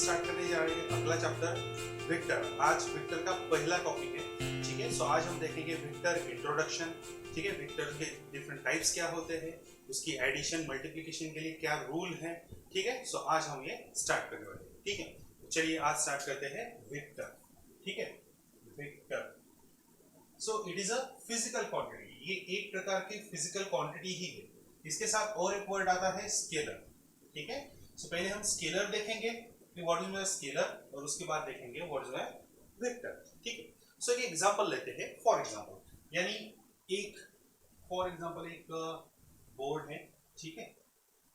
Start करने जा रहे हैं अगला चैप्टर वेक्टर। आज वेक्टर का पहला टॉपिक है, ठीक है। सो आज हम देखेंगे वेक्टर इंट्रोडक्शन, ठीक है। वेक्टर के डिफरेंट टाइप्स क्या होते हैं, उसकी एडिशन मल्टीप्लिकेशन के लिए क्या रूल है, ठीक है। सो आज हम ये स्टार्ट करने वाले हैं, ठीक है। तो चलिए आज स्टार्ट करते हैं वेक्टर, ठीक है। Vector so it is a physical quantity, ये एक प्रकार की फिजिकल क्वांटिटी ही है। इसके साथ और एक वर्ड आता है स्केलर, ठीक है। सो पहले हम स्केलर देखेंगे कि व्हाट इज अ स्केलर, और उसके बाद देखेंगे व्हाट इज अ वेक्टर, ठीक है। सो एक एग्जांपल लेते हैं, फॉर एग्जांपल, यानी एक फॉर एग्जांपल एक बोर्ड है, ठीक है।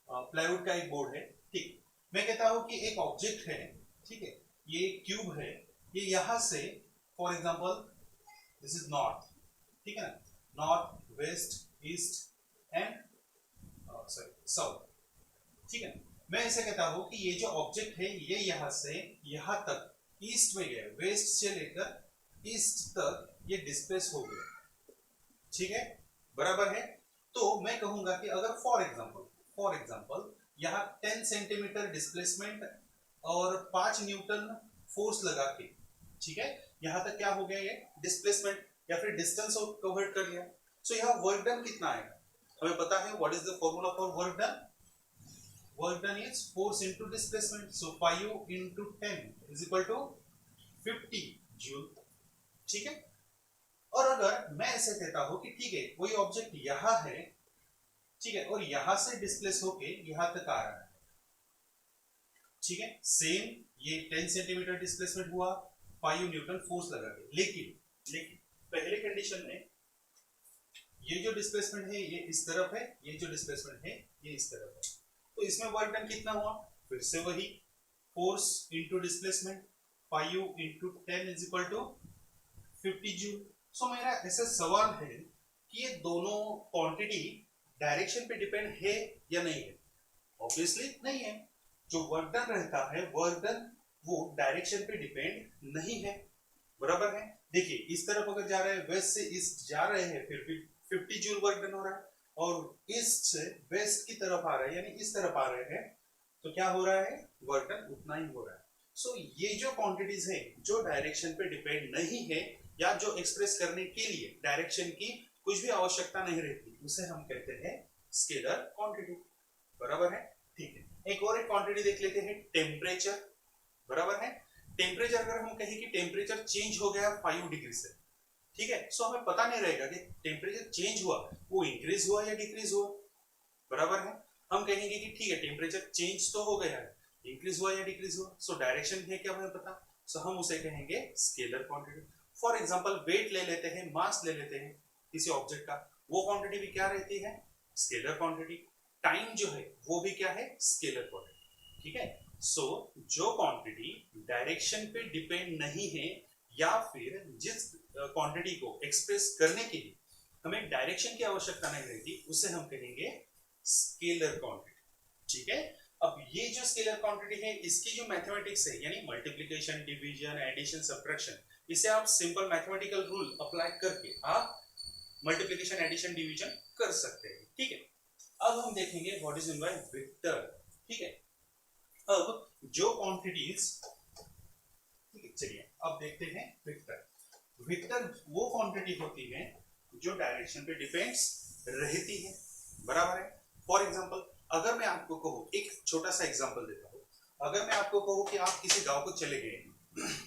प्लाईवुड का एक बोर्ड है, ठीक। मैं कहता हूं कि एक ऑब्जेक्ट है, ठीक है। ये क्यूब है, ये यहां से for example this is north, ठीक है ना, north west east and south, ठीक है। मैं ऐसे कहता हूं कि ये जो ऑब्जेक्ट है ये यहां से यहां तक ईस्ट में गया, वेस्ट से लेकर ईस्ट तक ये डिस्प्लेस हो गया, ठीक है, बराबर है। तो मैं कहूंगा कि अगर फॉर एग्जांपल यहां 10 सेंटीमीटर डिस्प्लेसमेंट और 5 न्यूटन फोर्स लगा के, ठीक है, यहां तक क्या हो गया, ये डिस्प्लेसमेंट या फिर डिस्टेंस कवर कर लिया। सो यहां वर्क डन कितना आएगा, हमें पता है what is the formula for work done. Work done is force into displacement. So 5 into 10 is equal to 50 joule, ठीक है। और अगर मैं ऐसे कहता हूं कि ठीक है कोई ऑब्जेक्ट यहां है, ठीक है, और यहां से डिस्प्लेस होके यहां तक आ रहा है, ठीक है, सेम ये 10 सेंटीमीटर डिस्प्लेसमेंट हुआ, 5 न्यूटन फोर्स लगा के, लेकिन पहले कंडीशन में ये जो डिस्प्लेसमेंट है ये इस तरफ है, ये जो डिस्प्लेसमेंट है ये इस तरफ है। तो इसमें वर्क डन कितना हुआ, फिर से वही force into displacement, 5 into 10 is equal to 50 joule. So मेरा ऐसा सवाल है कि ये दोनों क्वांटिटी डायरेक्शन पे डिपेंड है या नहीं है। ऑब्वियसली नहीं है। जो वर्क डन रहता है, वर्क डन वो डायरेक्शन पे डिपेंड नहीं है, बराबर है। देखिए इस तरफ अगर जा रहे हैं, वेस्ट से ईस्ट जा रहे हैं, फिर भी 50 जूल वर्क डन हो रहा है, और ईस्ट से वेस्ट की तरफ आ रहा है यानी इस तरफ आ रहे हैं, तो क्या हो रहा है, वर्क डन उतना ही हो रहा है। सो ये जो क्वांटिटीज है जो डायरेक्शन पे डिपेंड नहीं है या जो एक्सप्रेस करने के लिए डायरेक्शन की कुछ भी आवश्यकता नहीं रहती, उसे हम कहते हैं स्केलर क्वांटिटी, बराबर है, ठीक है। एक और एक क्वांटिटी देख लेते हैं, टेम्परेचर, बराबर है। टेम्परेचर अगर हम कहें कि टेम्परेचर चेंज हो गया 5 डिग्री से, ठीक है, सो हमें पता नहीं रहेगा कि टेम्परेचर चेंज हुआ वो इंक्रीज हुआ या डिक्रीज हुआ, बराबर है। हम कहेंगे कि ठीक है टेम्परेचर चेंज तो हो गया है, इंक्रीज हुआ या डिक्रीज हुआ, सो डायरेक्शन है क्या हमें पता, सो हम उसे कहेंगे scalar quantity. For example weight ले लेते हैं, मास ले लेते हैं किसी ऑब्जेक्ट का, वो क्वांटिटी भी क्या रहती है, स्केलर क्वांटिटी। टाइम जो है वो भी क्या है, स्केलर क्वांटिटी, ठीक है। सो जो क्वांटिटी डायरेक्शन पे डिपेंड नहीं है या फिर जिस क्वांटिटी को एक्सप्रेस करने के लिए हमें डायरेक्शन की आवश्यकता नहीं रहती, उसे हम कहेंगे स्केलर क्वांटिटी, ठीक है। अब ये जो स्केलर क्वांटिटी है इसकी जो मैथमेटिक्स है यानी मल्टीप्लिकेशन डिवीजन एडिशन सब्ट्रैक्शन, इसे आप सिंपल मैथमेटिकल रूल अप्लाई करके आप मल्टीप्लिकेशन एडिशन डिवीजन कर सकते हैं, ठीक है। अब हम देखेंगे what is mean by vector, ठीक है। अब जो क्वांटिटीज, ठीक है, चलिए अब देखते हैं वेक्टर। वेक्टर वो क्वांटिटी होती है जो डायरेक्शन पे डिपेंड्स रहती है, बराबर है। फॉर एग्जांपल अगर मैं आपको कहूं, एक छोटा सा एग्जांपल देता हूं, अगर मैं आपको कहूं कि आप किसी गांव को चले गए,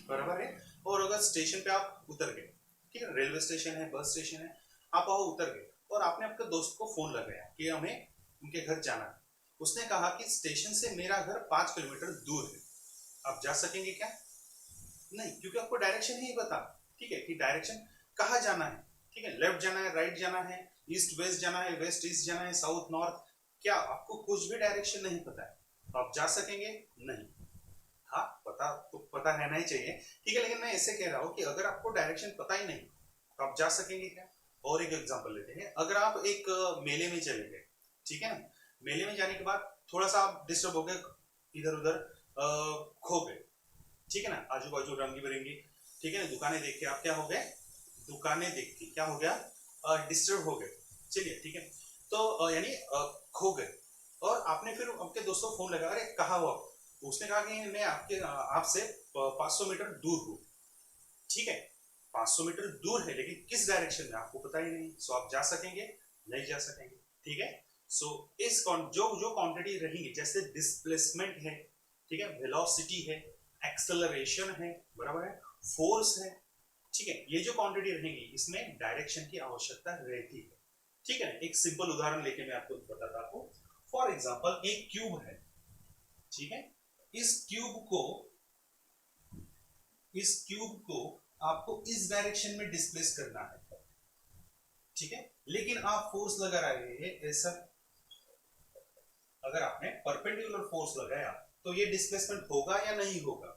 बराबर है, और अगर स्टेशन पे आप उतर गए, ठीक है, रेलवे स्टेशन है, बस स्टेशन है, आप वहां उतर गए और आपने अपने दोस्त को फोन लगाया कि हमें उनके घर जाना है। उसने कहा कि स्टेशन से मेरा घर 5 किलोमीटर दूर है, आप जा सकेंगे क्या, नहीं, क्योंकि आपको डायरेक्शन ही पता, ठीक है, कि डायरेक्शन कहाँ जाना है, ठीक है, लेफ्ट जाना है, राइट जाना है, ईस्ट वेस्ट जाना है, वेस्ट ईस्ट जाना है, साउथ नॉर्थ, क्या आपको कुछ भी डायरेक्शन नहीं पता है, तो आप जा सकेंगे नहीं। हाँ पता तो पता रहना ही चाहिए, ठीक है, लेकिन मैं ऐसे कह रहा हूँ कि अगर आपको डायरेक्शन पता ही नहीं तो आप जा सकेंगे क्या। और एक एग्जांपल लेते हैं, अगर आप एक मेले में चले गए, ठीक है ना, मेले में जाने के बाद थोड़ा सा आप डिस्टर्ब हो गए, इधर उधर खो गए, ठीक है ना, आजू बाजू रंगी बिरंगी, ठीक है ना, दुकानें देख के आप क्या हो गए, दुकानें देख के क्या हो गया, डिस्टर्ब हो गए, चलिए ठीक है, तो यानी खो गए, और आपने फिर आपके दोस्तों को फोन लगा, अरे कहाँ हो आप, उसने कहा कि मैं आपसे 500 मीटर दूर हूँ, ठीक है, 500 मीटर दूर है, लेकिन किस डायरेक्शन में आपको पता ही नहीं, सो आप जा सकेंगे नहीं जा सकेंगे, ठीक है। सो इस जो जो क्वांटिटी रहेंगी, जैसे डिस्प्लेसमेंट है, ठीक है, वेलोसिटी है, एक्सेलरेशन है, बराबर है, फोर्स है, ठीक है, ये जो क्वांटिटी रहेंगी इसमें डायरेक्शन की आवश्यकता रहती है, ठीक है। एक सिंपल उदाहरण लेके मैं आपको बताता हूँ। फॉर एग्जांपल एक क्यूब है, ठीक है, इस क्यूब को आपको इस डायरेक्शन में डिस्प्लेस करना है, ठीक है, लेकिन आप फोर्स लगा रहे हैं ऐसा, अगर आपने परपेंडिकुलर फोर्स लगाया तो ये डिस्प्लेसमेंट होगा या नहीं होगा?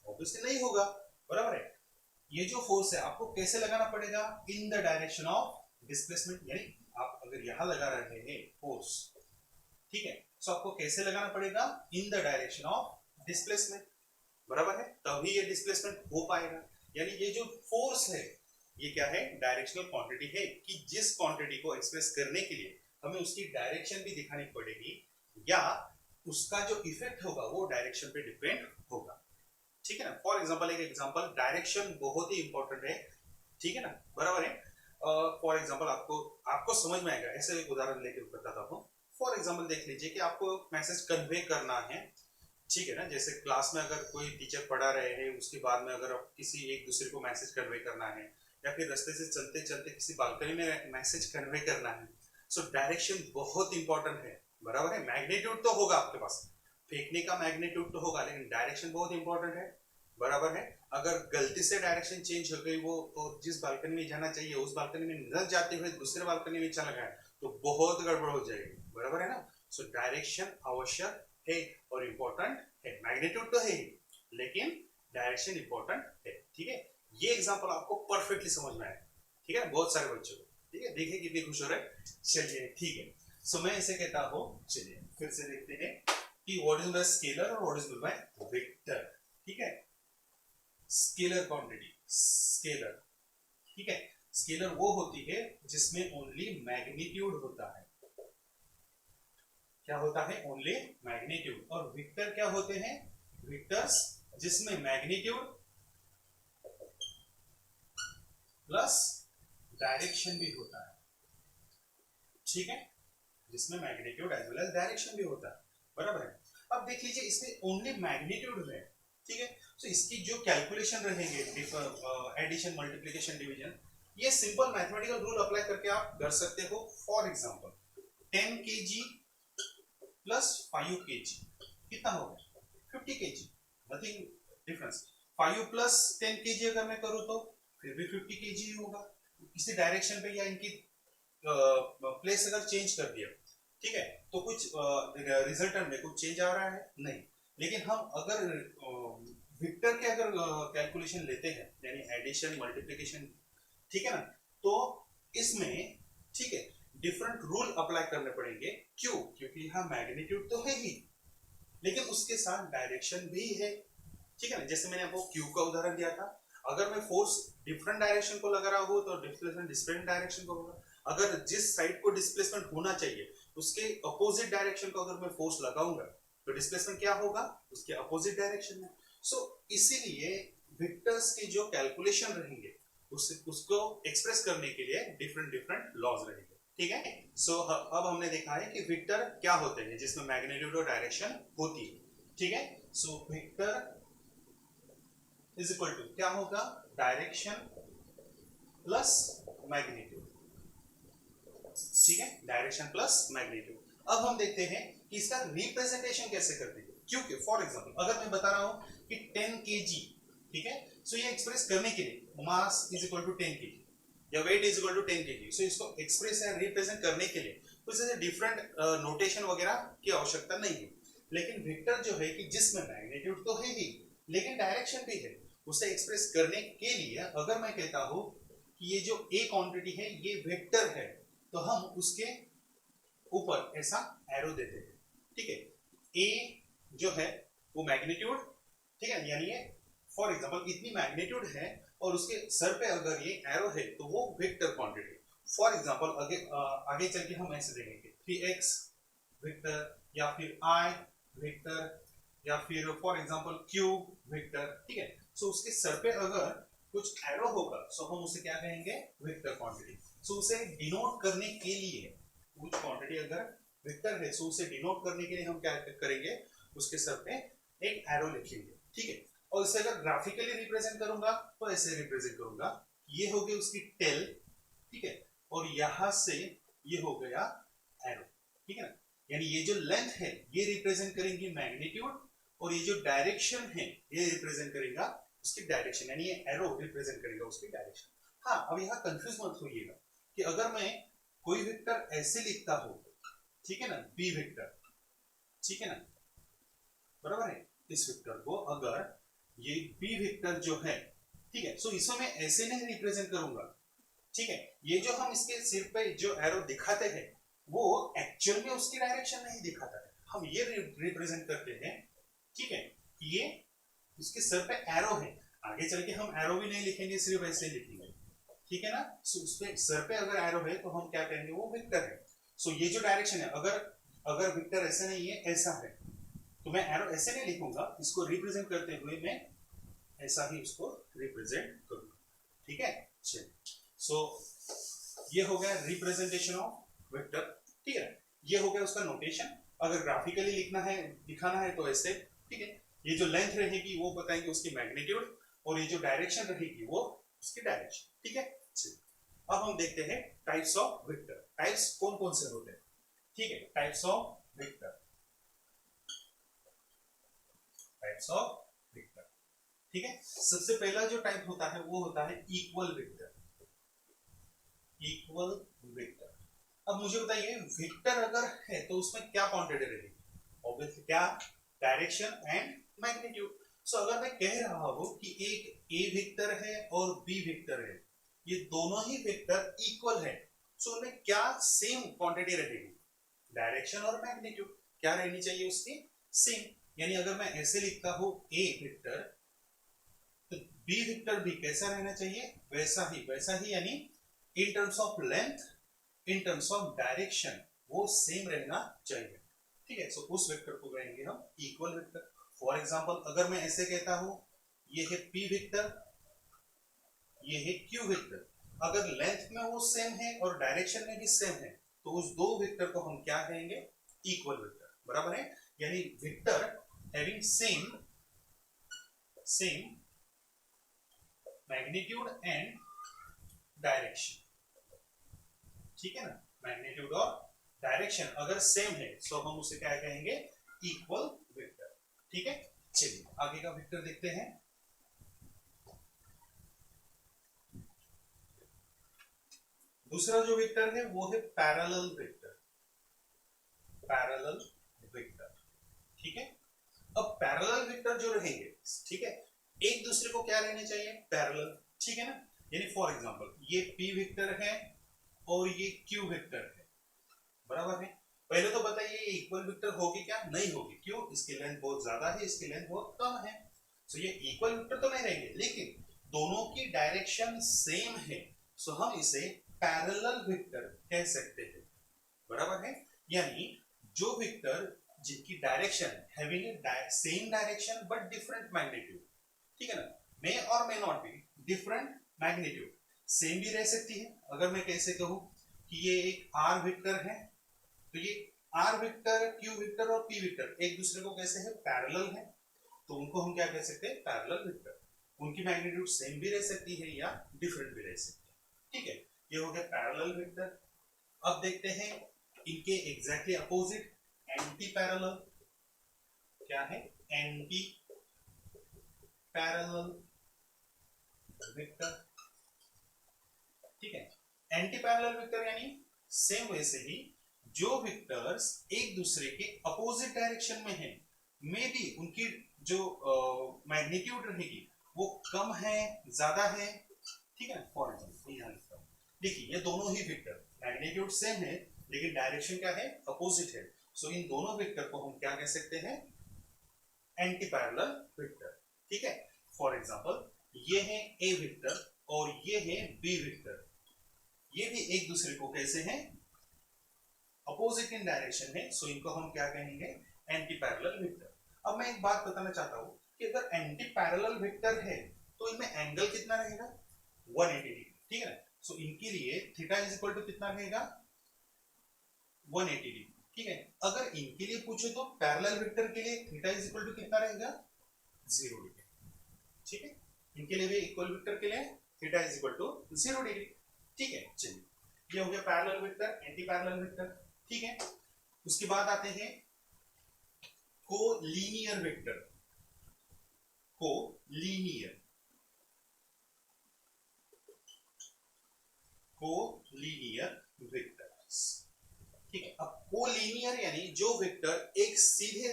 ऑब्वियसली नहीं होगा, बराबर है। ये जो फोर्स है आपको कैसे लगाना पड़ेगा? In the direction of displacement, यानी आप अगर यहां लगा रहे हैं फोर्स, ठीक है, तो आपको कैसे लगाना पड़ेगा? In the direction of displacement, बराबर है, तभी ये डिस्प्लेसमेंट हो पाएगा। यानी ये जो फोर्स है ये क्या है? डायरेक्शनल क्वांटिटी है, कि जिस क्वांटिटी को एक्सप्रेस करने के लिए हमें उसकी डायरेक्शन भी दिखानी पड़ेगी, या उसका जो इफेक्ट होगा वो डायरेक्शन पे डिपेंड होगा, ठीक है ना। फॉर एग्जांपल, एक एग्जांपल, डायरेक्शन बहुत ही इंपॉर्टेंट है, ठीक है ना, बराबर है। फॉर एग्जांपल आपको समझ में आएगा, ऐसे एक उदाहरण लेके बताता हूँ। फॉर एग्जांपल देख लीजिए कि आपको मैसेज कन्वे करना है, ठीक है ना, जैसे क्लास में अगर कोई टीचर पढ़ा रहे हैं, उसके बाद में अगर आप किसी एक दूसरे को मैसेज कन्वे करना है, या फिर रास्ते से चलते चलते किसी बालकनी में मैसेज कन्वे करना है, सो डायरेक्शन बहुत इंपॉर्टेंट है, बराबर है। मैग्नीट्यूड तो होगा आपके पास, फेंकने का मैग्नीट्यूड तो होगा, लेकिन डायरेक्शन बहुत इंपॉर्टेंट है, बराबर है। अगर गलती से डायरेक्शन चेंज हो गई, वो और जिस बालकनी में जाना चाहिए उस बालकनी में न जाते हुए दूसरे बालकनी में चला गया, तो बहुत गड़बड़ हो जाएगी, बराबर है ना। सो डायरेक्शन आवश्यक है और इंपॉर्टेंट है। मैग्नीट्यूड तो है ही, लेकिन डायरेक्शन इंपॉर्टेंट है, ठीक है। ये एग्जांपल आपको परफेक्टली समझ में आया, ठीक है, बहुत सारे बच्चों को, ठीक है। देखिए कितनी खुश हो रहे, चलिए ठीक है। सो मैं इसे कहता हूँ, चलिए फिर से देखते हैं कि व्हाट इज बाय स्केलर और व्हाट इज बाय वेक्टर, ठीक है। स्केलर क्वांटिटी, स्केलर, ठीक है, स्केलर वो होती है जिसमें ओनली मैग्नीट्यूड होता है, क्या होता है? Only magnitude. और वेक्टर क्या होते हैं? वेक्टर्स जिसमें मैग्नीट्यूड प्लस डायरेक्शन भी होता है, ठीक है, जिसमें magnitude as well as direction भी होता है, बराबर है। अब देख लीजिए इसमें ओनली मैग्नीट्यूड है, ठीक है, तो इसकी जो कैलकुलेशन रहेंगे, एडिशन, मल्टीप्लिकेशन, डिवीजन, ये सिंपल मैथमेटिकल रूल अप्लाई करके आप कर सकते हो। For example 10 kg plus 5 kg कितना हो गया? 50 kg, nothing difference. 5 plus 10 kg अगर मैं करूं तो फिर भी 50 kg ही होगा, किसी डायरेक्शन पे या इनकी प्लेस अगर चेंज कर दिया, ठीक है, तो कुछ रिजल्टेंट में कुछ चेंज आ रहा है? नहीं। लेकिन हम अगर वेक्टर के अगर कैलकुलेशन लेते हैं, यानी एडिशन, मल्टीप्लिकेशन, ठीक है ना, तो इसमें, ठीक है, डिफरेंट रूल अप्लाई करने पड़ेंगे। क्यों? क्योंकि यहाँ मैग्नीट्यूड तो है ही, लेकिन उसके साथ डायरेक्शन भी है, ठीक है ना। जैसे मैंने आपको क्यूब का उदाहरण दिया था, अगर मैं फोर्स डिफरेंट डायरेक्शन को लगा रहा हूँ तो डिस्प्लेसमेंट डिफरेंट डायरेक्शन को होगा। अगर जिस साइड को डिस्प्लेसमेंट होना चाहिए उसके अपोजिट डायरेक्शन को अगर मैं फोर्स लगाऊंगा तो डिस्प्लेसमेंट क्या होगा? उसके अपोजिट डायरेक्शन में। सो इसीलिए वेक्टर्स के जो कैलकुलेशन रहेंगे उसको एक्सप्रेस करने के लिए डिफरेंट डिफरेंट लॉज रहेंगे, ठीक है। सो अब हमने देखा है कि वेक्टर क्या होते हैं जिसमें मैग्नीट्यूड और डायरेक्शन होती है, ठीक है। So vector is equal to क्या होगा? डायरेक्शन प्लस मैग्नीट्यूड, ठीक है, डायरेक्शन प्लस मैग्नीट्यूड। अब हम देखते हैं कि इसका रिप्रेजेंटेशन कैसे करते हैं। क्योंकि फॉर एग्जांपल अगर मैं बता रहा हूं कि 10 kg, ठीक है, सो ये एक्सप्रेस करने के लिए mass is equal to 10 kg या weight is equal to 10 kg, so इसको एक्सप्रेस या रिप्रेजेंट करने के लिए कुछ ऐसे डिफरेंट नोटेशन वगैरह की आवश्यकता नहीं है। लेकिन वेक्टर जो है कि जिसमें मैग्नीट्यूड तो है ही लेकिन डायरेक्शन भी है, उसे एक्सप्रेस करने के लिए अगर मैं कहता हूं कि ये जो ए क्वांटिटी है ये वेक्टर है, तो हम उसके ऊपर ऐसा एरो देते हैं, ठीक है। ए जो है वो मैग्नीट्यूड, ठीक है, यानी ये फॉर एग्जांपल इतनी मैग्नीट्यूड है और उसके सर पे अगर ये एरो है तो वो वेक्टर क्वांटिटी। फॉर एग्जांपल आगे चल के हम ऐसे देखेंगे 3x वेक्टर या फिर i वेक्टर, या फिर फॉर एग्जांपल क्यूब वेक्टर, ठीक है। सो उसके सर पे अगर कुछ एरो होगा सो हम उसे क्या कहेंगे, वेक्टर क्वांटिटी। सो उसे डिनोट करने के लिए, कुछ क्वांटिटी अगर वेक्टर है सो उसे डिनोट करने के लिए हम क्या करेंगे, उसके सर पे एक एरो लिखेंगे, ठीक है। और इसे अगर ग्राफिकली रिप्रेजेंट करूंगा तो ऐसे रिप्रेजेंट करूंगा, ये हो गई उसकी टेल, ठीक है, और यहां से ये हो गया एरो, ठीक है ना। यानी ये जो लेंथ है ये रिप्रेजेंट करेंगी मैग्नीट्यूड, और ये जो डायरेक्शन है ये रिप्रेजेंट करेगा उसकी डायरेक्शन, यानी ये एरो रिप्रेजेंट करेगा उसकी डायरेक्शन। हाँ, अब यहाँ कंफ्यूज मत होइएगा कि अगर मैं कोई वेक्टर ऐसे लिखता हूं, ठीक है ना, बी वेक्टर, ठीक है ना, बराबर है, इस वेक्टर को अगर ये बी वेक्टर जो है, ठीक है, सो इसमें मैं ऐसे नहीं रिप्रेजेंट करूंगा, ठीक है। ये जो हम इसके सिर पे जो एरो दिखाते हैं वो एक्चुअल में उसकी डायरेक्शन नहीं दिखाता है, हम ये रिप्रेजेंट करते हैं, ठीक है, ये उसके सर पे एरो है। आगे चल के हम एरो भी नहीं लिखेंगे, सिर्फ ऐसे लिखेंगे, ठीक है ना। सो उस पे सर पे अगर एरो है तो हम क्या कहेंगे, वो वेक्टर है। सो ये जो डायरेक्शन है, अगर अगर वेक्टर ऐसा नहीं है, ऐसा है, तो मैं एरो ऐसे नहीं लिखूंगा, इसको रिप्रेजेंट करते हुए मैं ऐसा ही उसको रिप्रेजेंट करूंगा, ठीक है। चलिए, सो ये हो गया रिप्रेजेंटेशन ऑफ वेक्टर, ठीक है। ये हो गया उसका नोटेशन। अगर ग्राफिकली लिखना है, दिखाना है तो ऐसे, ठीक है। ये जो लेंथ रहेगी वो बताएंगे उसकी मैग्नीट्यूड, और ये जो डायरेक्शन रहेगी वो उसकी डायरेक्शन, ठीक है। अब हम देखते हैं टाइप्स ऑफ वेक्टर। टाइप्स कौन कौन से होते हैं, ठीक है। Types of vector, types of vector, ठीक है। सबसे पहला जो टाइप होता है वो होता है इक्वल वेक्टर, इक्वल वेक्टर। अब मुझे बताइए, वेक्टर अगर है तो उसमें क्या क्वांटिटी रहेगी, ऑब्वियसली क्या, डायरेक्शन एंड मैग्नीट्यूड। सो अगर मैं कह रहा हूं कि एक ए वेक्टर है और बी वेक्टर है, ये दोनों ही वेक्टर इक्वल है, सो उनमें क्या सेम क्वांटिटी रहेगी, डायरेक्शन और मैग्नीट्यूड क्या रहनी चाहिए उसकी, सेम। यानी अगर मैं ऐसे लिखता हूं ए वेक्टर, तो बी वेक्टर भी कैसा रहना चाहिए, वैसा ही, यानी in terms of length, in terms of direction वो सेम रहना चाहिए, ठीक है। सो उस वेक्टर को कहेंगे हम इक्वल वेक्टर। फॉर एग्जांपल अगर मैं ऐसे कहता हूं, ये है पी वेक्टर, ये है क्यू वेक्टर, अगर लेंथ में वो सेम है और डायरेक्शन में भी सेम है तो उस दो वेक्टर को हम क्या कहेंगे, इक्वल वेक्टर, बराबर है। यानी vector having same magnitude and direction, ठीक है ना, मैग्नीट्यूड और डायरेक्शन अगर सेम है तो हम उसे क्या कहेंगे, इक्वल वेक्टर, ठीक है। चलिए आगे का वेक्टर देखते हैं। दूसरा जो वेक्टर है वो है पैरेलल वेक्टर, पैरेलल वेक्टर, ठीक है। अब पैरेलल वेक्टर जो रहेंगे, ठीक है, एक दूसरे को क्या रहने चाहिए, पैरेलल, ठीक है ना। यानी फॉर एग्जांपल ये पी वेक्टर है और ये क्यू वेक्टर है, बराबर है। पहले तो बताइए इक्वल वेक्टर होगी क्या, नहीं होगी, क्यों, इसकी लेंथ बहुत ज्यादा है, इसकी लेंथ बहुत कम है। सो ये इक्वल वेक्टर तो नहीं रहेंगे, लेकिन दोनों की डायरेक्शन सेम है, सो हम इसे पैरेलल वेक्टर कह सकते हैं, बराबर है। यानी जो वेक्टर जिनकी direction having same direction but different magnitude, ठीक है ना, मे और may not be different magnitude, same भी रह सकती है। अगर मैं कैसे कहूं कि ये एक आर वेक्टर है, तो ये आर वेक्टर, क्यू वेक्टर और पी वेक्टर एक दूसरे को कैसे है, पैरेलल है, तो उनको हम क्या कह सकते हैं, पैरेलल वेक्टर। उनकी मैग्नीट्यूड सेम भी रह सकती है या डिफरेंट भी रह सकती है, ठीक है। ये हो गया पैरेलल वेक्टर। अब देखते हैं इनके एग्जैक्टली अपोजिट, एंटी पैरेलल, क्या है, एंटी पैरेलल वेक्टर, ठीक है। एंटी पैरेलल वेक्टर यानी सेम वैसे ही जो वेक्टर्स एक दूसरे के अपोजिट डायरेक्शन में हैं, मे बी उनकी जो मैग्नीट्यूड रहेगी वो कम है, ज्यादा है, ठीक है। फॉर एग्जांपल यहां लिखता हूं, देखिए ये दोनों ही वेक्टर मैग्नीट्यूड सेम है लेकिन डायरेक्शन क्या है, अपोजिट है। सो इन दोनों वेक्टर को हम क्या कह सकते हैं, एंटी पैरेलल वेक्टर, ठीक है। फॉर एग्जांपल ये है ए वेक्टर और ये है बी वेक्टर, ये भी एक दूसरे को कैसे हैं, अपोजिट इन डायरेक्शन है, सो इनको हम क्या कहेंगे, एंटी पैरेलल वेक्टर। अब मैं एक बात बताना चाहता हूं कि अगर एंटी पैरेलल वेक्टर है तो इनमें एंगल कितना रहेगा 180 डिग्री, ठीक है ना। सो इनके लिए थीटा इज इक्वल टू कितना रहेगा 180 डिग्री, ठीक है। अगर इनके लिए पूछे तो पैरेलल वेक्टर के लिए थीटा इज इक्वल टू कितना रहेगा 0 डिग्री, ठीक है। इनके लिए भी इक्वल वेक्टर के लिए theta is equal to 0 degree, ठीक है। चलिए ये हो गया parallel vector anti parallel vector, ठीक है। उसके बाद आते हैं कोलिनियर वेक्टर, कोलिनियर वेक्टर्स, ठीक है। अब कोलिनियर यानी जो वेक्टर एक सीधे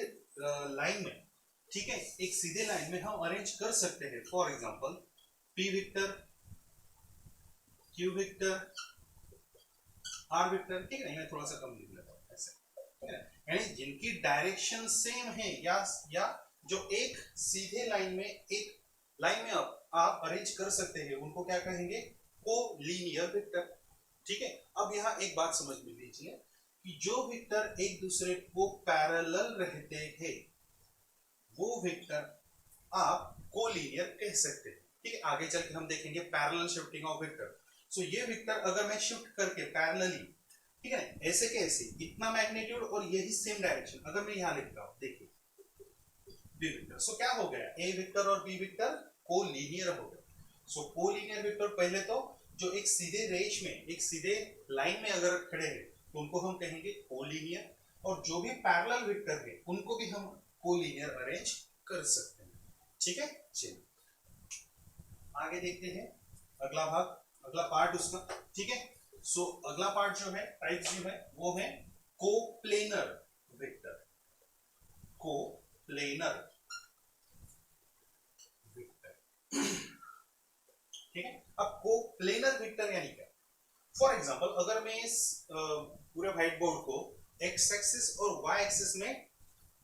लाइन में, ठीक है, एक सीधे लाइन में हम अरेंज कर सकते हैं। For example P vector, Q vector, R vector, ठीक है। मैं थोड़ा सा कम लिख लेता हूं ऐसे, ठीक है। यानी जिनकी डायरेक्शन सेम है या जो एक सीधे लाइन में आप अरेंज कर सकते हैं, उनको क्या कहेंगे कोलिनियर वेक्टर, ठीक है। अब यहाँ एक बात समझ में लीजिए कि जो वेक्टर एक दूसरे को पैरेलल रहते हैं वो वेक्टर आप कोलिनियर कह सकते हैं, ठीक है। आगे चल के हम देखेंगे पैरेलल शिफ्टिंग ऑफ वेक्टर। सो ये वेक्टर अगर मैं शिफ्ट करके पैरेलली, ठीक है ना, ऐसे के ऐसे इतना मैग्नीट्यूड और यही सेम डायरेक्शन अगर मैं यहाँ लिख रहा हूँ, देखिए बी वेक्टर, सो क्या हो गया ए वेक्टर और बी वेक्टर कोलिनियर हो गए। सो कोलिनियर वेक्टर पहले तो जो एक सीधे रेश में एक सीधे लाइन में अगर खड़े हैं तो उनको हम कहेंगे कोलिनियर, और जो भी पैरेलल वेक्टर है उनको भी हम कोलिनियर अरेंज कर सकते हैं, ठीक है। चलिए आगे देखते हैं अगला भाग, अगला पार्ट उसका, ठीक है। सो अगला पार्ट जो है टाइप जो है वो है कोप्लेनर वेक्टर, कोप्लेनर वेक्टर, ठीक है। अब कोप्लेनर वेक्टर यानी क्या? फॉर एग्जांपल अगर मैं इस पूरे व्हाइट बोर्ड को एक्स एक्सिस और वाई एक्सिस में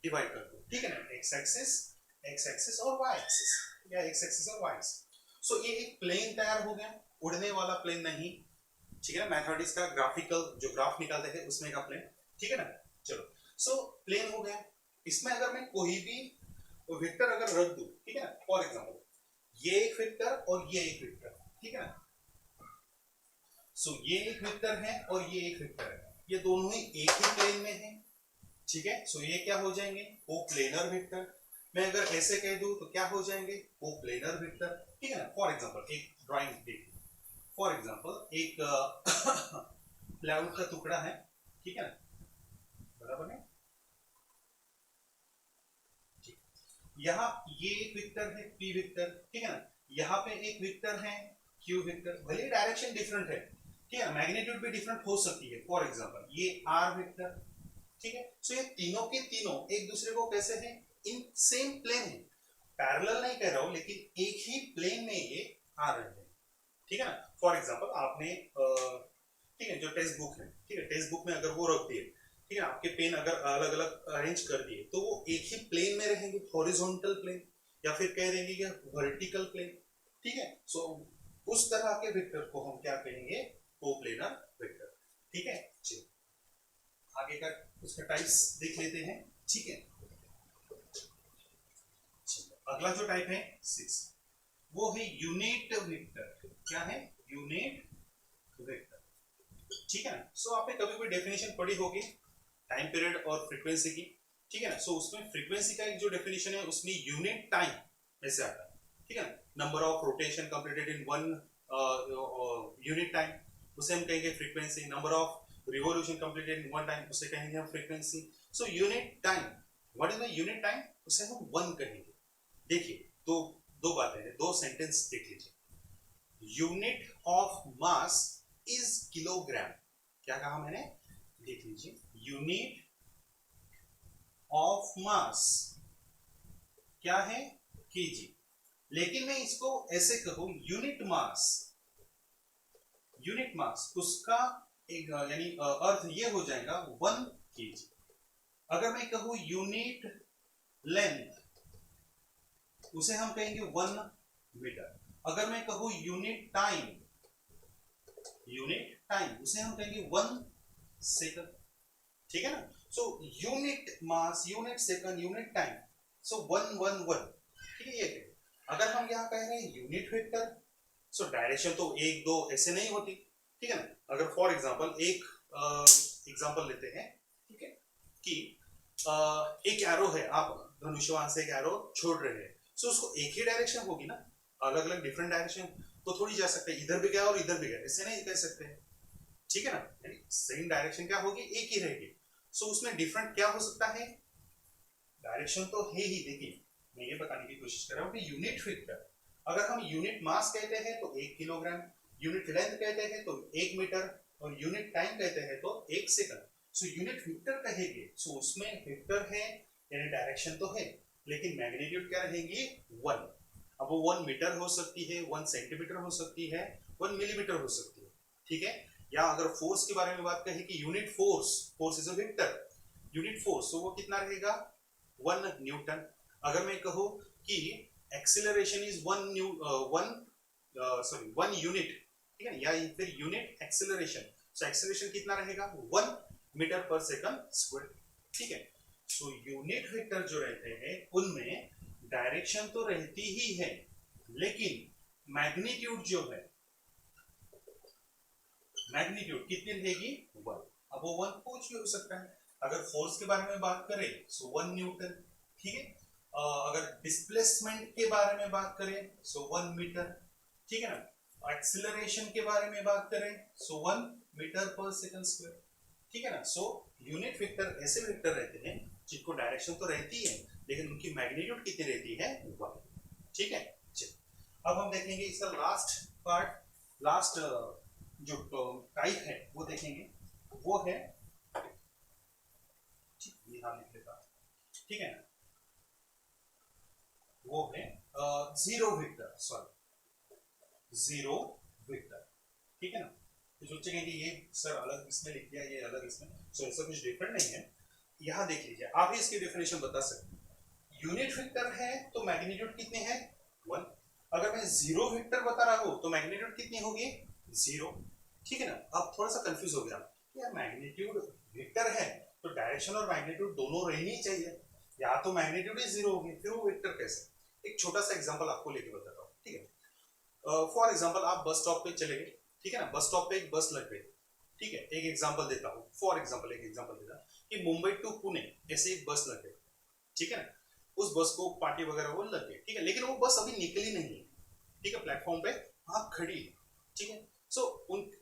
डिवाइड कर दूं, ठीक है ना, एक्स एक्सिस और वाई एक्सिस, या एक्स एक्सिस और वाई एक्सिस। सो ये एक प्लेन तैयार हो गया, उड़ने वाला प्लेन नहीं, ठीक है ना। मैथमेटिक्स का ग्राफिकल जो ग्राफ निकालते हैं उसमें का प्लेन, ठीक है ना। चलो सो प्लेन हो गया, इसमें अगर मैं कोई भी वेक्टर अगर रख दूं, ठीक है ना, फॉर एग्जांपल ये एक वेक्टर और ये एक वेक्टर, ठीक है ना। सो ये एक वेक्टर है और ये एक वेक्टर है, ये दोनों ही एक ही प्लेन में है, ठीक है। सो ये क्या हो जाएंगे कोप्लेनर वेक्टर। मैं अगर ऐसे कह दूं तो क्या हो जाएंगे कोप्लेनर वेक्टर, ठीक है ना। फॉर एग्जांपल एक ड्राइंग देखिए, फॉर एग्जांपल एक प्लाईवुड का टुकड़ा है, ठीक है ना, बराबर है। यहाँ ये एक वेक्टर है पी वेक्टर, ठीक है ना, यहाँ पे एक वेक्टर है क्यू वेक्टर, भले डायरेक्शन डिफरेंट है, ठीक है, मैग्नीट्यूड भी डिफरेंट हो सकती है। फॉर एग्जांपल ये आर वेक्टर, ठीक है। सो ये तीनों के तीनों एक दूसरे को कैसे हैं इन सेम प्लेन है, पैरेलल नहीं कह रहा हूं लेकिन एक ही प्लेन में ये आ रहे हैं, ठीक है ना। फॉर एग्जांपल आपने ठीक है जो टेक्स्ट बुक है, ठीक है, टेक्स्ट बुक में अगर वो रख दिए, ठीक है, आपके पेन अगर अलग अलग अरेंज कर दिए तो वो एक ही प्लेन में रहेंगे, हॉरिजॉन्टल प्लेन, या फिर कह देंगे कि वर्टिकल प्लेन, ठीक है। सो उस तरह के वेक्टर को हम क्या कहेंगे कोप्लेनर वेक्टर, ठीक है। चलिए आगे का उसका टाइप्स देख लेते हैं, ठीक है। अगला जो टाइप है 6 वो है यूनिट वेक्टर। क्या है यूनिट वेक्टर, ठीक है ना। सो आपने कभी कोई डेफिनेशन पढ़ी होगी टाइम पीरियड और फ्रीक्वेंसी की, ठीक है ना। सो उसमें फ्रीक्वेंसी का एक जो डेफिनेशन है उसमें यूनिट टाइम ऐसे आता है, ठीक है ना। Number of rotation completed in one unit time उसे हम कहेंगे frequency, number of revolution completed in one time उसे कहेंगे हम frequency. So unit time, what is the unit time, उसे हम वन कहेंगे। देखिए दो बातें हैं, दो सेंटेंस देख लीजिए। Unit of mass is kilogram, क्या कहा मैंने, देख लीजिए। यूनिट ऑफ मास क्या है केजी, लेकिन मैं इसको ऐसे कहूं यूनिट मास उसका एक यानी अर्थ ये हो जाएगा 1 केजी। अगर मैं कहूं यूनिट लेंथ उसे हम कहेंगे 1 मीटर। अगर मैं कहूं यूनिट टाइम उसे हम कहेंगे 1 सेकंड, ठीक है ना। So unit mass, unit second, unit time, so 1 1 1, ठीक है। ये अगर हम यहाँ कह रहे हैं यूनिट वेक्टर, सो डायरेक्शन तो एक दो ऐसे नहीं होती, ठीक है ना। अगर फॉर एग्जांपल एक एग्जांपल लेते हैं, ठीक है, कि एक एरो है, आप धनुष्यवान से एक एरो छोड़ रहे हैं, सो उसको एक ही डायरेक्शन होगी ना, अलग अलग डिफरेंट डायरेक्शन तो थोड़ी जा सकते हैं, इधर भी गया और इधर भी गया, ऐसे नहीं कह सकते हैं, ठीक है ना। यानी सेम डायरेक्शन क्या होगी, एक ही रहेगी। सो उसमें डिफरेंट क्या हो सकता है, डायरेक्शन तो है ही। देखिए मैं ये बताने की कोशिश कर रहा हूँ कि यूनिट वेक्टर, अगर हम यूनिट मास कहते हैं तो 1 किलोग्राम, यूनिट लेंथ कहते हैं तो 1 मीटर, और यूनिट टाइम कहते हैं तो 1 सेकंड। सो यूनिट वेक्टर कहेंगे, सो उसमें वेक्टर है यानी डायरेक्शन तो है, लेकिन मैग्नीट्यूड क्या रहेंगी, 1। अब वो 1 मीटर हो सकती है, 1 सेंटीमीटर हो सकती है, 1 मिलीमीटर हो सकती है, ठीक है। या अगर फोर्स के बारे में बात करें कि unit force, force is a vector, unit force, तो वो कितना रहेगा, 1 न्यूटन। अगर मैं कहूँ कि एक्सेलरेशन इज 1 यूनिट, ठीक है, या फिर यूनिट एक्सेलरेशन, सो एक्सेलरेशन कितना रहेगा, 1 मीटर पर सेकंड स्क्वायर, ठीक है। सो यूनिट वेक्टर जो रहते हैं उनमें डायरेक्शन तो रहती ही है, लेकिन मैग्नीट्यूड जो है, मैग्नीट्यूड कितनी रहेगी, 1। अब वो 1 कुछ भी हो सकता है। अगर फोर्स के बारे में बात करें सो 1 न्यूटन, ठीक है। अगर डिस्प्लेसमेंट के बारे में बात करें सो 1 मीटर, ठीक है ना। एक्सीलरेशन के बारे में बात करें सो 1 मीटर पर सेकंड स्क्वायर, ठीक है ना। सो यूनिट वेक्टर ऐसे वेक्टर रहते हैं जिनको डायरेक्शन तो रहती है, लेकिन उनकी मैग्नीट्यूड कितनी रहती है, 1, ठीक है। अब हम देखेंगे इसका लास्ट पार्ट, लास्ट जो टाइप है वो देखेंगे, वो है, यहाँ लिख लेता, ठीक है ना, वो है zero vector, sorry zero vector, ठीक है ना। तो सोचेंगे कि ये सर अलग इसमें लिख दिया, ये अलग इसमें, सो ऐसा कुछ डिफरेंट नहीं है। यहाँ देख लीजिए, आप ही इसकी डेफिनेशन बता सकते हैं। यूनिट वेक्टर है तो मैग्नीट्यूड कितने हैं, 1। अगर मैं जीरो वेक्टर बता रहा हूँ तो मैग्नीट्यूड कितनी होगी, 0, ठीक है ना। अब थोड़ा सा कंफ्यूज हो गया, यार मैग्नीट्यूड वेक्टर है तो डायरेक्शन और मैग्नीट्यूड दोनों रहनी ही चाहिए, या तो मैग्नीट्यूड ही 0 होगी, फिर वो वेक्टर कैसे। एक छोटा सा एग्जांपल आपको लेके बताता हूँ, ठीक है। फॉर एग्जांपल आप बस स्टॉप पे चले गए, ठीक है ना, बस स्टॉप पे एक बस लग गई, ठीक है। एक एग्जांपल देता हूँ, फॉर एग्जांपल एक एग्जांपल देता कि मुंबई टू पुणे ऐसे एक बस लग गई, ठीक है ना। उस बस को पार्टी वगैरह वो लग गई, ठीक है, लेकिन वो बस अभी निकली नहीं है, ठीक है, प्लेटफॉर्म पे वहां खड़ी है, ठीक है। सो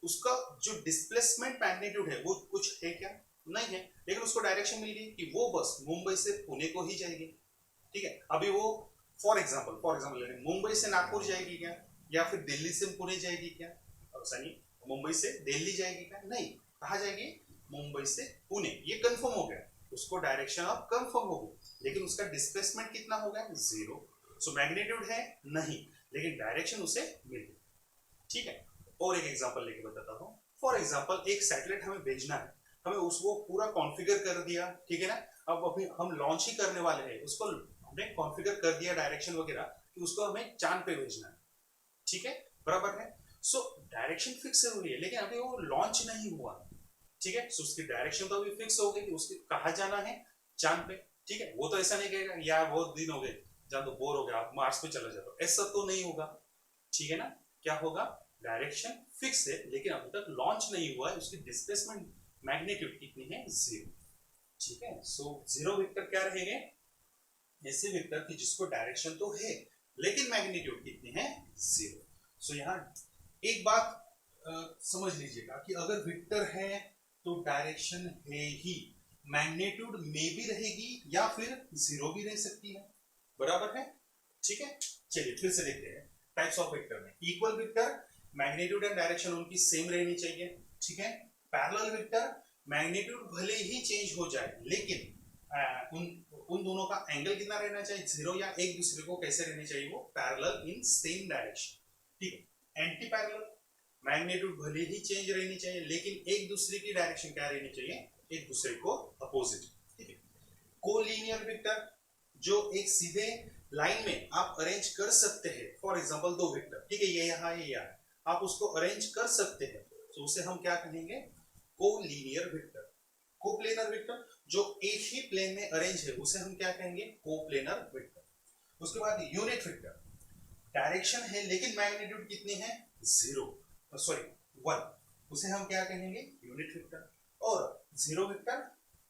उसका जो डिस्प्लेसमेंट मैग्नीट्यूड है वो कुछ है क्या, नहीं है, लेकिन उसको डायरेक्शन मिल गई कि वो बस मुंबई से पुणे को ही जाएगी, ठीक है। अभी वो फॉर एग्जांपल मुंबई से नागपुर जाएगी क्या, या फिर दिल्ली से पुणे जाएगी क्या, सनी मुंबई से दिल्ली जाएगी क्या, नहीं, कहा जाएगी, मुंबई से पुणे, ये कंफर्म हो गया, उसको डायरेक्शन अब कंफर्म हो गई, लेकिन उसका डिस्प्लेसमेंट कितना हो गया, 0। सो मैग्नीट्यूड है नहीं, लेकिन डायरेक्शन उसे मिल गई, ठीक है। और एक एग्जांपल लेके बताता हूँ। फॉर एग्जांपल एक सैटेलाइट हमें भेजना है, हमें उसको पूरा कॉन्फ़िगर कर दिया, ठीक है ना। अब अभी हम लॉन्च ही करने वाले हैं, उसको हमने कॉन्फ़िगर कर दिया डायरेक्शन वगैरह कि उसको हमें चांद पे भेजना है, ठीक है, बराबर है। सो डायरेक्शन फिक्स हुई है, लेकिन अभी वो लॉन्च नहीं हुआ, ठीक है। सो उसकी डायरेक्शन तो अभी फिक्स हो गई कि उसके कहाँ जाना है, चांद पे, ठीक है। वो तो ऐसा नहीं कहेगा यार बहुत दिन हो गए, जान तो बोर हो गया, आप मार्स पे चला जाता, ऐसा तो नहीं होगा, ठीक है ना। क्या होगा, डायरेक्शन फिक्स है, लेकिन अभी तक लॉन्च नहीं हुआ है, उसकी डिस्प्लेसमेंट मैग्नीट्यूड कितनी है, 0, ठीक है। सो जीरो वेक्टर क्या रहेंगे, ऐसे वेक्टर की जिसको डायरेक्शन तो है लेकिन मैग्नीट्यूड कितनी है, 0। सो यहाँ एक बात समझ लीजिएगा कि अगर वेक्टर है तो डायरेक्शन है ही, मैग्नीट्यूड में भी रहेगी या फिर 0 भी रह सकती है, बराबर है, ठीक है। चलिए फिर से देखते हैं टाइप्स ऑफ वेक्टर में। Equal vector, magnitude and direction उनकी सेम रहनी चाहिए, ठीक है। पैरेलल वेक्टर, मैग्नीट्यूड भले ही चेंज हो जाए लेकिन उन दोनों का एंगल कितना रहना चाहिए, 0, या एक दूसरे को कैसे रहने चाहिए, वो पैरेलल इन सेम डायरेक्शन, ठीक है। एंटी पैरेलल, मैग्नीट्यूड भले ही चेंज रहनी चाहिए लेकिन एक दूसरे की डायरेक्शन क्या रहनी चाहिए, एक दूसरे को अपोजिट, ठीक है। कोलिनियर वेक्टर, जो एक सीधे लाइन में आप अरेंज कर सकते हैं, फॉर एग्जांपल 2 वेक्टर, ठीक है, ये यहाँ ये यहाँ, आप उसको अरेंज कर सकते हैं, तो उसे हम क्या कहेंगे, कोलिनियर वेक्टर, कोप्लेनर वेक्टर जो एक ही प्लेन में अरेंज है उसे हम क्या कहेंगे, कोप्लेनर वेक्टर। उसके बाद यूनिट वेक्टर, डायरेक्शन है लेकिन मैग्नीट्यूड कितनी है, 0 सॉरी 1, उसे हम क्या कहेंगे, यूनिट वेक्टर। और जीरो वेक्टर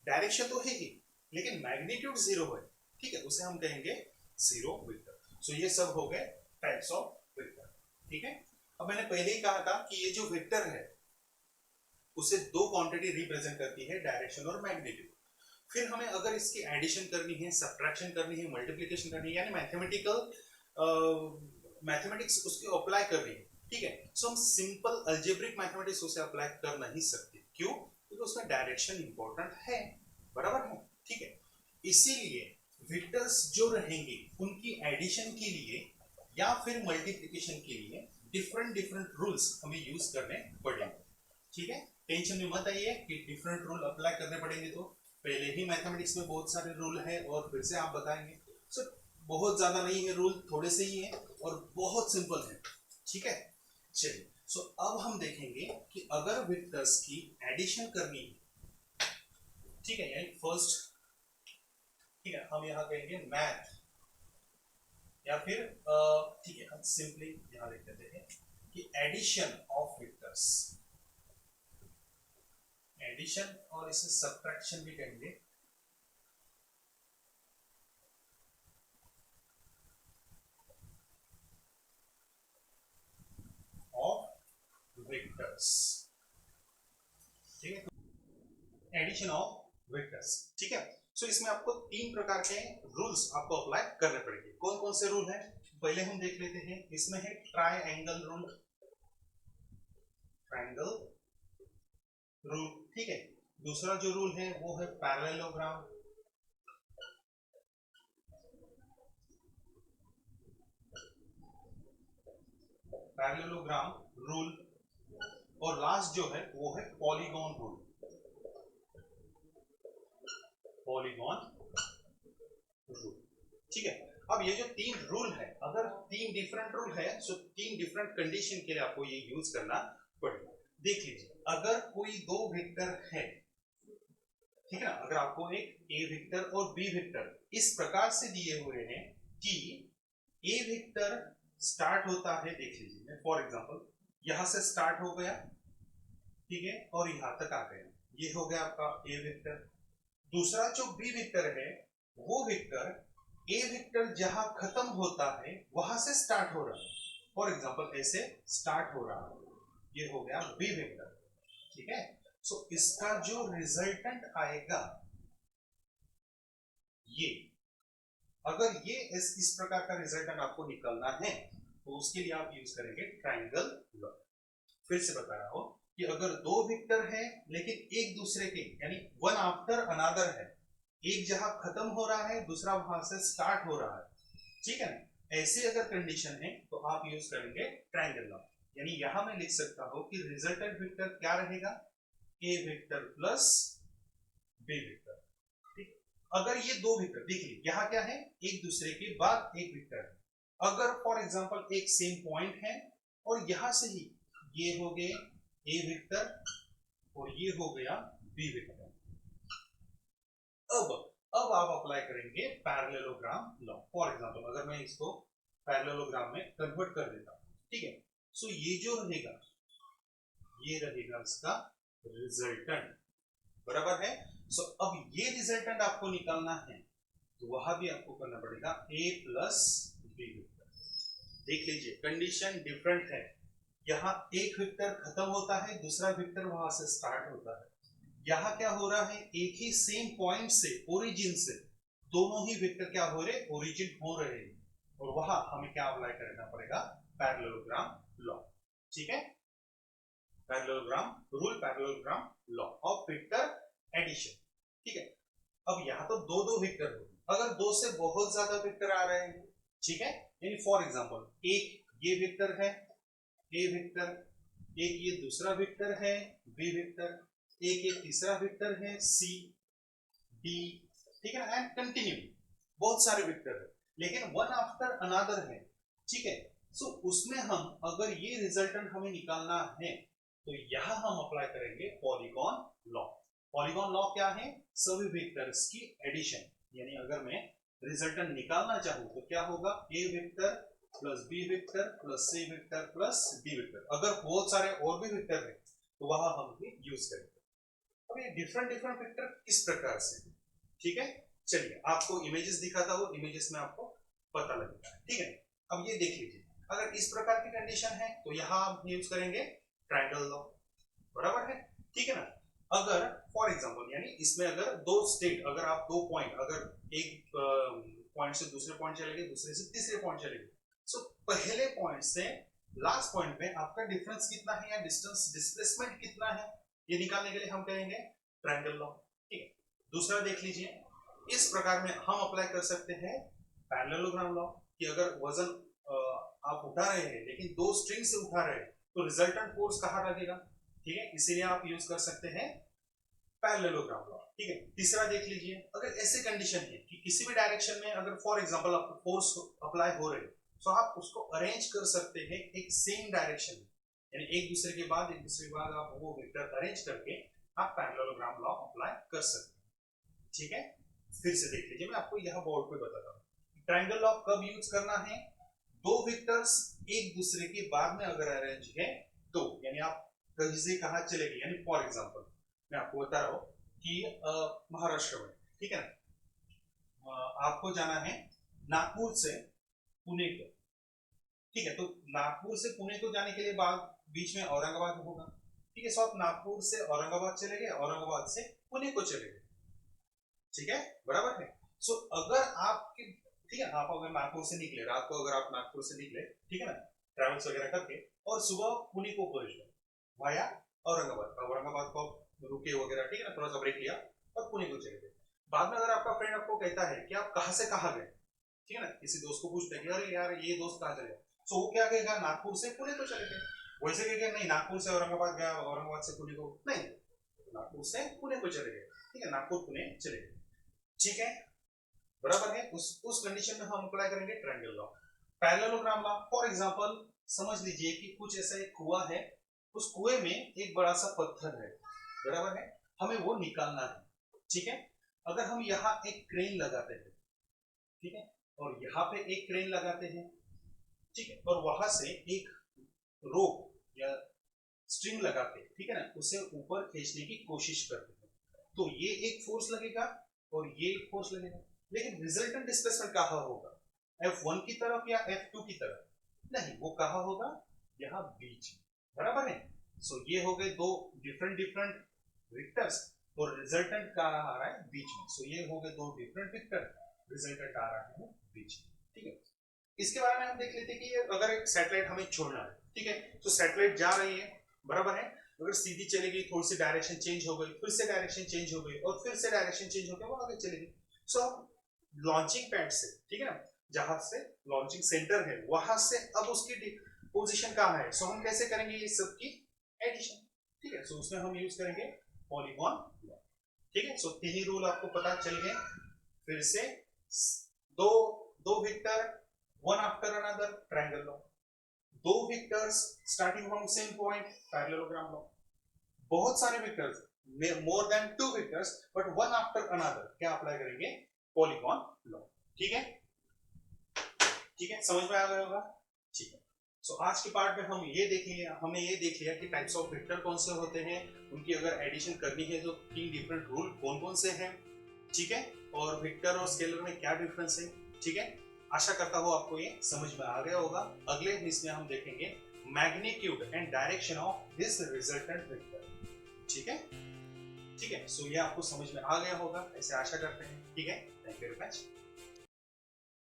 डायरेक्शन तो है ही लेकिन मैग्नीट्यूड 0 है, ठीक है, उसे हम कहेंगे जीरो वेक्टर। सो ये सब हो गए टाइप्स ऑफ वेक्टर, ठीक है। अब मैंने पहले ही कहा था कि ये जो वेक्टर है उसे दो क्वांटिटी रिप्रेजेंट करती है, डायरेक्शन और मैग्नीट्यूड। फिर हमें अगर इसकी एडिशन करनी है, सब्ट्रैक्शन करनी है, मल्टीप्लिकेशन करनी है, यानी मैथमेटिक्स उसको अप्लाई करनी है, ठीक है। सो हम सिंपल अलजेब्रिक मैथमेटिक्स उसे अप्लाई कर नहीं सकते, क्यों, क्योंकि उसमें डायरेक्शन इंपॉर्टेंट है, बराबर है, ठीक है। इसीलिए वेक्टर्स जो रहेंगे उनकी एडिशन के लिए या फिर मल्टीप्लिकेशन के लिए डिफरेंट डिफरेंट रूल्स हमें यूज करने पड़ेंगे, ठीक है। टेंशन में मत आइए कि डिफरेंट रूल अप्लाई करने पड़ेंगे, तो पहले ही मैथमेटिक्स में बहुत सारे रूल है और फिर से आप बताएंगे। सो बहुत ज्यादा नहीं है रूल, थोड़े से ही है और बहुत सिंपल है, ठीक है। चलिए, सो अब हम देखेंगे कि अगर वेक्टर्स की एडिशन करनी है, ठीक है, यानी फर्स्ट, ठीक है, हम यहां कहेंगे मैथ, या फिर ठीक है, हम सिंपली यहां लिख देते हैं कि एडिशन ऑफ वेक्टर्स, एडिशन, और इसे सब्ट्रैक्शन भी कहेंगे। ऑफ वेक्टर्स, ठीक है, एडिशन ऑफ वेक्टर्स, ठीक है। सो इसमें आपको तीन प्रकार के रूल्स आपको अप्लाई करने पड़ेंगे। कौन कौन से रूल हैं, पहले हम देख लेते हैं। इसमें है ट्रायंगल रूल, ट्रायंगल रूल, ठीक है। दूसरा जो रूल है वो है पैरेललोग्राम, पैरेललोग्राम रूल, और लास्ट जो है वो है पॉलीगॉन रूल, पॉलीगॉन रूल, ठीक है। अब ये जो तीन रूल है, अगर तीन डिफरेंट रूल है तो तीन डिफरेंट कंडीशन के लिए आपको ये यूज करना पड़ेगा। देख लीजिए, अगर कोई दो वेक्टर है, ठीक है ना, अगर आपको एक ए वेक्टर और बी वेक्टर इस प्रकार से दिए हुए हैं कि ए वेक्टर स्टार्ट होता है, देख लीजिए फॉर एग्जांपल यहां से स्टार्ट हो गया, ठीक है, और यहां तक आ गया, ये हो गया आपका ए वेक्टर। दूसरा जो बी वेक्टर है, वो वेक्टर ए वेक्टर जहां खत्म होता है वहां से स्टार्ट हो रहा है, फॉर एग्जांपल ऐसे स्टार्ट हो रहा है, ये हो गया बी वेक्टर, ठीक है। सो इसका जो रिजल्टेंट आएगा, ये अगर ये इस प्रकार का रिजल्टेंट आपको निकालना है तो उसके लिए आप यूज करेंगे ट्रायंगल लॉ। फिर से बता रहा हूं कि अगर दो वेक्टर है लेकिन एक दूसरे के, यानी वन आफ्टर अनदर है, एक जहां खत्म हो रहा है दूसरा वहां से स्टार्ट हो रहा है, ठीक है ना, ऐसी अगर कंडीशन है तो आप यूज करेंगे ट्रायंगल लॉ। यानी यहां मैं लिख सकता हूं कि रिजल्टेंट वेक्टर क्या रहेगा, ए वेक्टर प्लस बी वेक्टर, ठीक। अगर ये दो वेक्टर देखिए यहां क्या है, एक दूसरे के बाद एक वेक्टर है, अगर फॉर एग्जांपल एक सेम पॉइंट है और यहां से ही ये हो गए ए वेक्टर और ये हो गया बी वेक्टर, अब आप अप्लाई करेंगे पैरेललोग्राम लॉ। फॉर एग्जांपल अगर मैं इसको पैरेललोग्राम में कन्वर्ट कर देता हूं, ठीक है, सो ये जो रहेगा ये रहेगा इसका रिजल्टेंट, बराबर है। सो अब ये रिजल्टेंट आपको निकालना है तो वहां भी आपको करना पड़ेगा ए प्लस बी वेक्टर। देख लीजिए कंडीशन डिफरेंट है, यहाँ एक वेक्टर खत्म होता है, दूसरा वेक्टर वहां से स्टार्ट होता है। यहाँ क्या हो रहा है, एक ही सेम पॉइंट से, ओरिजिन से दोनों ही वेक्टर क्या हो रहे, ओरिजिन हो रहे हैं, और वहां हमें क्या अप्लाई करना पड़ेगा, पैरेललोग्राम लॉ, ठीक है। Parallelogram rule, parallelogram law of vector addition, ठीक है। अब यहाँ तो दो दो वेक्टर हो, अगर दो से बहुत ज्यादा वेक्टर आ रहे हैं, ठीक है, यानी फॉर एग्जांपल एक ये वेक्टर है, ए वेक्टर, एक ये दूसरा वेक्टर है बी वेक्टर, एक ये तीसरा वेक्टर है सी डी, ठीक है, एंड कंटिन्यू, बहुत सारे वेक्टर है लेकिन वन आफ्टर अनदर है, ठीक है। सो उसमें हम अगर ये रिजल्टेंट हमें निकालना है तो यहां हम अप्लाई करेंगे पॉलीगॉन लॉ। पॉलीगॉन लॉ क्या है? सभी वेक्टर्स की एडिशन, यानी अगर मैं रिजल्टेंट निकालना चाहूं तो क्या होगा? A vector plus B vector plus C vector plus D vector. अगर बहुत सारे और भी वेक्टर है तो वहां हम भी यूज करेंगे। अब ये डिफरेंट डिफरेंट वेक्टर किस प्रकार से, ठीक है, चलिए आपको इमेजेस दिखाता हूं, इमेजेस में आपको पता लगेगा, ठीक है। अब ये देख लीजिए, अगर इस प्रकार की कंडीशन है तो यहाँ हम यूज करेंगे ट्रायंगल लॉ, बराबर है, ठीक है ना। अगर फॉर एग्जांपल, यानी इसमें अगर दो स्टेट, अगर आप दो पॉइंट, अगर एक पॉइंट से दूसरे पॉइंट चले गए, दूसरे से तीसरे पॉइंट चले गए, सो पहले पॉइंट से लास्ट पॉइंट में आपका डिफरेंस कितना है या डिस्टेंस डिस्प्लेसमेंट कितना है, ये निकालने के लिए हम कहेंगे ट्रायंगल लॉ, ठीक है। दूसरा देख लीजिए, इस प्रकार में हम अप्लाई कर सकते हैं पैरेललोग्राम लॉ, कि अगर वजन आप उठा रहे हैं लेकिन दो स्ट्रिंग से उठा रहे हैं तो रिजल्टेंट फोर्स कहाँ लगेगा, ठीक है, इसीलिए आप यूज कर सकते हैं पैरेललोग्राम लॉ, ठीक है। तीसरा देख लीजिए, अगर ऐसे कंडीशन है कि किसी भी डायरेक्शन में अगर फॉर एग्जांपल आपको फोर्स अप्लाई हो रहे हैं तो आप उसको अरेंज कर सकते हैं एक सेम डायरेक्शन में, यानी एक दूसरे के बाद आप वो वेक्टर अरेंज करके आप पैरेललोग्राम लॉ अप्लाई कर सकते हैं, ठीक है। फिर से देख लीजिए, मैं आपको यहाँ बोर्ड पे बताता हूँ ट्रायंगल लॉ कब यूज करना है। दो वेक्टर्स एक दूसरे के बाद में अगर अरेंज है तो, यानी आप कहीं से कहाँ चले गए, यानी फॉर एग्जांपल मैं आपको बता रहा हूँ कि महाराष्ट्र में, ठीक है ना, आपको जाना है नागपुर से पुणे को, ठीक है, तो नागपुर से पुणे को जाने के लिए बाद बीच में औरंगाबाद होगा, ठीक है। सो आप नागपुर से औरंगाबाद चले गए, औरंगाबाद से पुणे को चले गए, ठीक है, बराबर है। सो अगर आपके, ठीक है, आप अगर नागपुर से निकले, रात को अगर आप नागपुर से निकले, ठीक है ना, ट्रैवल्स वगैरह करके, और सुबह पुणे को पहुंच गए वाया औरंगाबाद को रुके वगैरह, ठीक है ना, थोड़ा सा ब्रेक लिया और पुणे को चले गए। बाद में अगर आपका फ्रेंड आपको कहता है कि आप कहाँ से कहाँ गए, ठीक है ना, किसी दोस्त को पूछते हैं कि अरे यार ये दोस्त कहाँ चले, तो वो क्या कहेगा, नागपुर से पुणे को चले गए। वैसे कहेगा नहीं, नागपुर से औरंगाबाद गया, औरंगाबाद से पुणे को नहीं, नागपुर से पुणे को चले गए, ठीक है, नागपुर पुणे चले गए, ठीक है, बराबर है। उस कंडीशन में हम अप्लाई करेंगे triangle law. Parallelogram law, for example समझ लीजिए कि कुछ ऐसा एक कुआं है, उस कुएं में एक बड़ा सा पत्थर है, बराबर है, हमें वो निकालना है, ठीक है। अगर हम यहाँ एक क्रेन लगाते हैं, ठीक है, और यहाँ पे एक क्रेन लगाते हैं, ठीक है, और वहां से एक रोप या स्ट्रिंग लगाते हैं, ठीक है ना, उसे ऊपर खींचने की कोशिश करते हैं, तो ये एक फोर्स लगेगा और ये एक फोर्स लगेगा, लेकिन रिजल्टेंट डिस्प्लेसमेंट कहाँ होगा, F1 की तरफ या F2 की तरफ, नहीं, वो कहाँ होगा, यहाँ बीच, बराबर है। सो ये हो गए दो डिफरेंट वेक्टर्स और रिजल्टेंट कहाँ आ रहा है, बीच में। सो ये हो गए दो डिफरेंट वेक्टर, रिजल्टेंट आ रहा है बीच में, ठीक है। इसके बारे में हम देख लेते हैं कि अगर एक सैटेलाइट हमें छोड़ना है, ठीक है, तो सैटेलाइट जा रही है, बराबर है, अगर सीधी चली गई, थोड़ी सी डायरेक्शन चेंज हो गई, फिर से डायरेक्शन चेंज हो गई और फिर से डायरेक्शन चेंज हो गया, वो आगे चली गई। सो लॉन्चिंग पैड से, ठीक है ना, जहां से लॉन्चिंग सेंटर है वहां से अब उसकी पोजीशन कहाँ है, सो हम कैसे करेंगे ये सब की एडिशन, ठीक है। सो उसमें हम यूज करेंगे पॉलीगॉन लॉ, ठीक है। सो तीन ही रूल आपको पता चल गए। फिर से दो दो vector one after another triangle law, दो vectors starting from same point parallelogram law, बहुत सारे vectors more than two vectors but one after another क्या अप्लाई करेंगे, पॉलीगॉन लॉ, ठीक है, ठीक है, समझ में आ गया होगा, ठीक है। सो आज के पार्ट में हमने ये देख लिया कि टाइप्स ऑफ वेक्टर कौन से होते हैं, उनकी अगर एडिशन करनी है तो तीन डिफरेंट रूल कौन कौन से हैं, ठीक है, और वेक्टर और स्केलर में क्या डिफरेंस है, ठीक है। आशा करता हूँ आपको ये समझ में आ गया होगा। अगले हिस्से में हम देखेंगे magnitude and direction of this resultant vector, ठीक है, ठीक है। सो ये आपको समझ में आ गया होगा, ऐसे आशा करते हैं, ठीक है। Thank you very much.